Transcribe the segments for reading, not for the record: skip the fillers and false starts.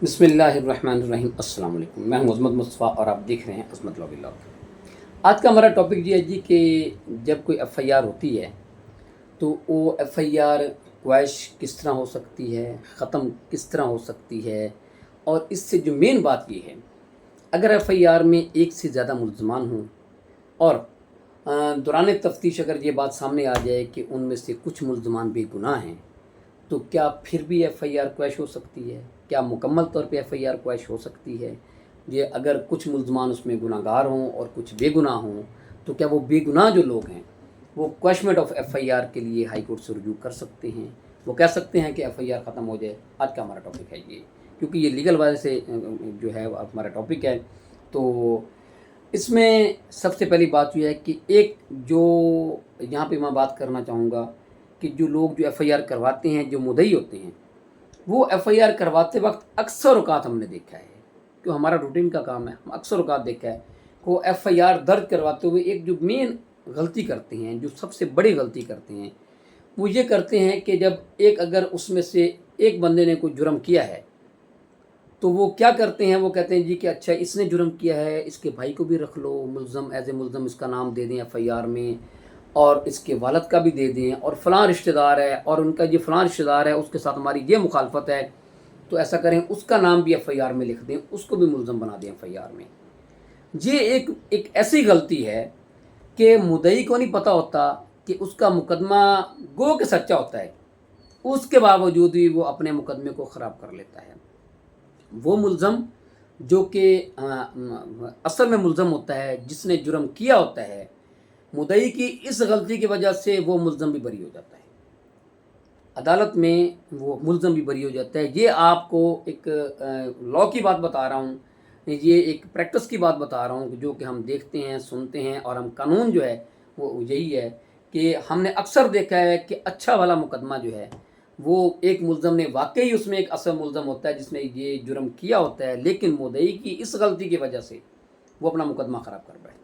बिस्मिल्लाहिर्रहमानिर्रहीम। अस्सलाम वालेकुम। मैं हूं अज़मत मुस्तफ़ा और आप देख रहे हैं अज़मत लॉग व्लॉग। आज का हमारा टॉपिक ये है जी कि जब कोई एफ़आईआर होती है तो वो एफ़आईआर क्वैश किस तरह हो सकती है, ख़त्म किस तरह हो सकती है। और इससे जो मेन बात ये है, अगर एफ़आईआर में एक से ज़्यादा मुल्ज़मान हों और दौरान तफ्तीश अगर ये बात सामने आ जाए कि उनमें से कुछ मुल्ज़मान बेगुनाह हैं, तो क्या फिर भी एफ़आईआर क्वैश हो सकती है? क्या मुकम्मल तौर पे एफ़आईआर क्वैश हो सकती है? ये अगर कुछ मुल्ज़मान उसमें गुनहगार हों और कुछ बेगुनाह हों, तो क्या वो बेगुनाह जो लोग हैं, वो क्वैशमेंट ऑफ एफ़आईआर के लिए हाई कोर्ट से रुजू कर सकते हैं? वो कह सकते हैं कि एफ़आईआर ख़त्म हो जाए? आज का हमारा टॉपिक है ये, क्योंकि ये लीगल वजह से जो है हमारा टॉपिक है। तो इसमें सबसे पहली बात ये है कि एक जो यहाँ पे मैं बात करना चाहूँगा कि जो लोग जो एफ़आईआर करवाते हैं, जो मुद्दई होते हैं, वो एफ़आईआर करवाते वक़्त अक्सर औक़ात हमने देखा है, जो हमारा रूटीन का काम है, हम अक्सर औक़ात देखा है वो एफ़आईआर दर्ज करवाते हुए एक जो मेन गलती करते हैं, जो सबसे बड़ी गलती करते हैं, वो ये करते हैं कि जब एक अगर उसमें से एक बंदे ने कोई जुर्म किया है, तो वो क्या करते हैं, वो कहते हैं जी कि अच्छा इसने जुर्म किया है, इसके भाई को भी रख लो मुल्ज़म, एज़ ए मुल्ज़म इसका नाम दे दें एफ़आईआर में, और इसके वालिद का भी दे दें, और फ़लाँ रिश्तेदार है और उनका जो फ़लाँ रिश्तेदार है उसके साथ हमारी ये मुखालफत है, तो ऐसा करें उसका नाम भी एफ़आईआर में लिख दें, उसको भी मुल्ज़म बना दें एफ़आईआर में। ये एक एक ऐसी गलती है कि मुद्दई को नहीं पता होता कि उसका मुकदमा गो के सच्चा होता है, उसके बावजूद भी वो अपने मुकदमे को ख़राब कर लेता है। वो मुल्ज़म जो कि असल में मुल्ज़म होता है, जिसने जुर्म किया होता है, मुद्दई की इस गलती की वजह से वो मुल्ज़म भी बरी हो जाता है, अदालत में वो मुल्ज़म भी बरी हो जाता है। ये आपको एक लॉ की बात बता रहा हूँ, ये एक प्रैक्टिस की बात बता रहा हूँ जो कि हम देखते हैं, सुनते हैं, और हम कानून जो है वो यही है कि हमने अक्सर देखा है कि अच्छा वाला मुकदमा जो है, वो एक मुल्ज़म ने वाक़ई उसमें एक असल मुल्ज़म होता है जिसने ये जुर्म किया होता है, लेकिन मुद्दई की इस गलती की वजह से वो अपना मुकदमा ख़राब कर बैठता है।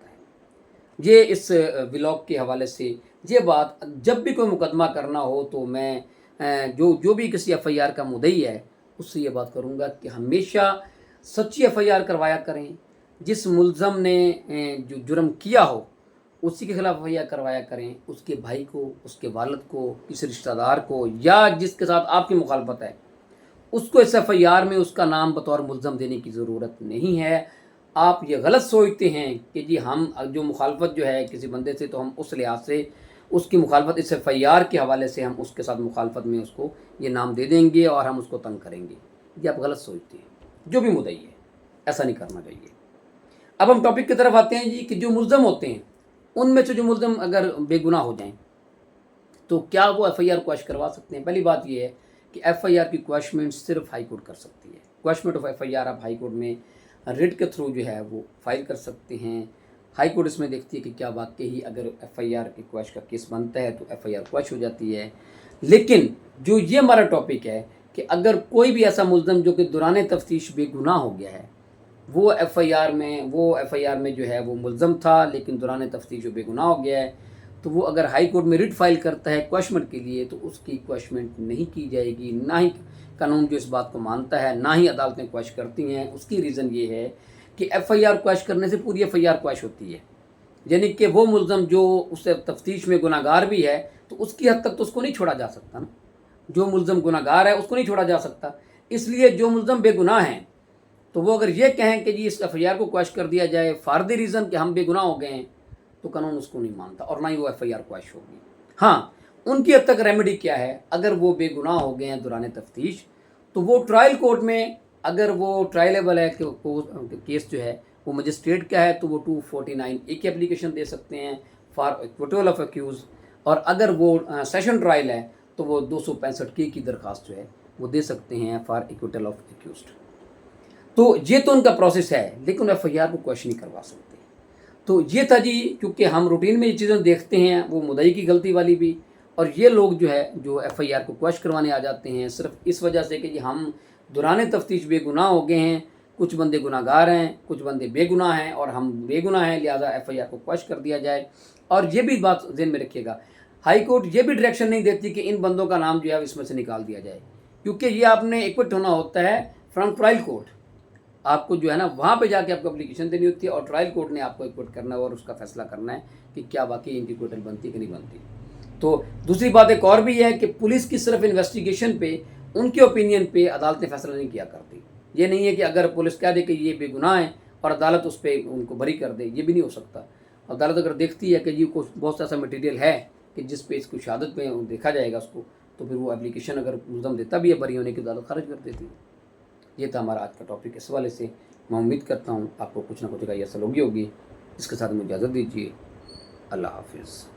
ये इस व्लॉग के हवाले से ये बात, जब भी कोई मुकदमा करना हो तो मैं जो भी किसी एफ़आईआर का मुद्दई है उससे ये बात करूँगा कि हमेशा सच्ची एफ़आईआर करवाया करें। जिस मुल्ज़म ने जो जुर्म किया हो उसी के खिलाफ एफ़आईआर करवाया करें, उसके भाई को, उसके वालिद को, किसी रिश्तेदार को, या जिसके साथ आपकी मुखालफत है, उसको इस एफ़आईआर में उसका नाम बतौर मुल्ज़म देने की ज़रूरत नहीं है। आप ये गलत सोचते हैं कि जी हम जो मुखालफत जो है किसी बंदे से, तो हम उस लिहाज से उसकी मुखालफत इस एफ़आईआर के हवाले से हम उसके साथ मुखालफत में उसको ये नाम दे देंगे और हम उसको तंग करेंगे। ये आप गलत सोचते हैं। जो भी मुद्दई है, ऐसा नहीं करना चाहिए। अब हम टॉपिक की तरफ आते हैं जी कि जो मुल्ज़म होते हैं, उनमें से जो मुल्ज़म अगर बेगुनाह हो जाएँ, तो क्या वो एफ़आईआर क्वैश करवा सकते हैं? पहली बात ये है कि एफ़आईआर की क्वैशमेंट सिर्फ़ हाई कोर्ट कर सकती है। क्वैशमेंट ऑफ एफ़आईआर आप हाई कोर्ट में रिट के थ्रू जो है वो फ़ाइल कर सकते हैं। हाई कोर्ट इसमें देखती है कि क्या वाक़ई ही अगर एफ़आईआर की क्वैश का केस बनता है तो एफ़आईआर क्वैश हो जाती है। लेकिन जो ये हमारा टॉपिक है कि अगर कोई भी ऐसा मुल्ज़म जो कि दौरान तफ्तीश बेगुनाह हो गया है, वो एफ़आईआर में जो है वो मुल्ज़म था, लेकिन दौरान तफ्तीश वो बेगुनाह हो गया है, तो वो अगर हाई कोर्ट में रिट फ़ाइल करता है क्वैशमेंट के लिए, तो उसकी क्वैशमेंट नहीं की जाएगी। ना ही कानून जो इस बात को मानता है, ना ही अदालतें क्वैश करती हैं। उसकी रीज़न ये है कि एफ़आईआर क्वैश करने से पूरी एफ़आईआर क्वैश होती है। यानी कि वो मुल्ज़म जो उस तफ्तीश में गुनहगार भी है, तो उसकी हद तक तो उसको नहीं छोड़ा जा सकता ना। जो मुल्ज़म गुनहगार है उसको नहीं छोड़ा जा सकता। इसलिए जो मुल्ज़म बेगुनाह हैं, तो वो अगर ये कहें कि जी इस एफ़आईआर को क्वैश कर दिया जाए फॉर द रीज़न कि हम बेगुनाह हो गए हैं, तो कानून उसको नहीं मानता और ना ही वो एफ़आईआर क्वैश होगी। हाँ, उनकी हद तक रेमेडी क्या है, अगर वो बेगुनाह हो गए हैं दौरान तफ्तीश, तो वो ट्रायल कोर्ट में, अगर वो ट्रायलेबल है कि केस जो है वो मजिस्ट्रेट का है, तो वो 249A की एप्लीकेशन दे सकते हैं फॉर एक्विटल ऑफ एक्यूज़, और अगर वो सेशन ट्रायल है तो वो 265K की दरख्वास्त जो है वो दे सकते हैं फॉर एक्विटल ऑफ एक्यूज़्ड। तो ये तो उनका प्रोसेस है, लेकिन एफ़आईआर को क्वैश नहीं करवा सकते। तो ये था जी, क्योंकि हम रूटीन में ये चीज़ें देखते हैं, वो मुद्दई की गलती वाली भी, और ये लोग जो है जो एफ़आईआर को क्वैश करवाने आ जाते हैं सिर्फ इस वजह से कि जी हम दौरान तफ्तीश बेगुनाह हो गए हैं, कुछ बंदे गुनाहगार हैं, कुछ बंदे बेगुनाह हैं, और हम बेगुनाह हैं, लिहाजा एफ़आईआर को क्वैश कर दिया जाए। और ये भी बात ज़हन में रखिएगा, हाई कोर्ट ये भी डायरेक्शन नहीं देती कि इन बंदों का नाम जो है इसमें से निकाल दिया जाए, क्योंकि ये आपने एक्विट होना होता है फ्रॉम ट्रायल कोर्ट। आपको जो है ना वहाँ पे जाके आपको एप्लीकेशन देनी होती है और ट्रायल कोर्ट ने आपको एक्विट करना है और उसका फैसला करना है कि क्या वाकई इनकी एक्विटल बनती है कि नहीं बनती। तो दूसरी बात एक और भी है कि पुलिस की सिर्फ इन्वेस्टिगेशन पे, उनके ओपिनियन पे अदालतें फैसला नहीं किया करती। ये नहीं है कि अगर पुलिस कह दे कि ये बेगुनाह है और अदालत उस पर उनको बरी कर दे, ये भी नहीं हो सकता। अदालत अगर देखती है कि ये कुछ बहुत सा ऐसा मटीरियल है कि जिस पे इसको शहादत पे देखा जाएगा उसको, तो फिर वो एप्लीकेशन अगर मुलज़म देता भी है बरी होने की, अदालत खारिज कर देती है। ये था हमारा आज का टॉपिक। इस वाले से मैं उम्मीद करता हूँ आपको कुछ ना कुछ का ये असर होगी। इसके साथ मुझे इजाज़त दीजिए। अल्लाह हाफिज़।